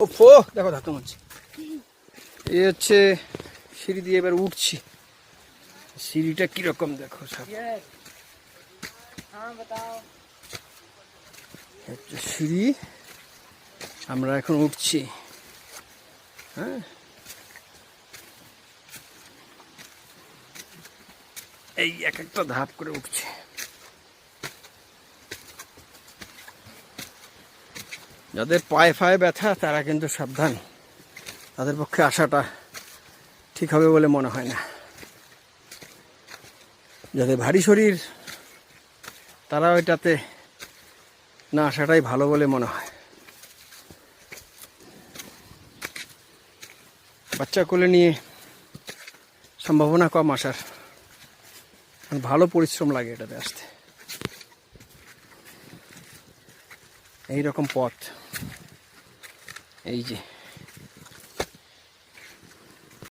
ওফো দেখো ধাতু মাছ। এই হচ্ছে সিঁড়ি দিয়ে এবার উঠছি। সিঁড়িটা কিরকম দেখো সব। সিঁড়ি আমরা এখন উঠছি। হ্যাঁ, এই এক একটা ধাপ করে উঠছে। যাদের পায়ে ফায়ে ব্যথা তারা কিন্তু সাবধান, তাদের পক্ষে আসাটা ঠিক হবে বলে মনে হয় না। যাদের ভারী শরীর তারা ওইটাতে না আসাটাই ভালো বলে মনে হয়। বাচ্চা কোলে নিয়ে সম্ভাবনা কম আসার, ভালো পরিশ্রম লাগে এটাতে আসতে। এই রকম পথ, এই যে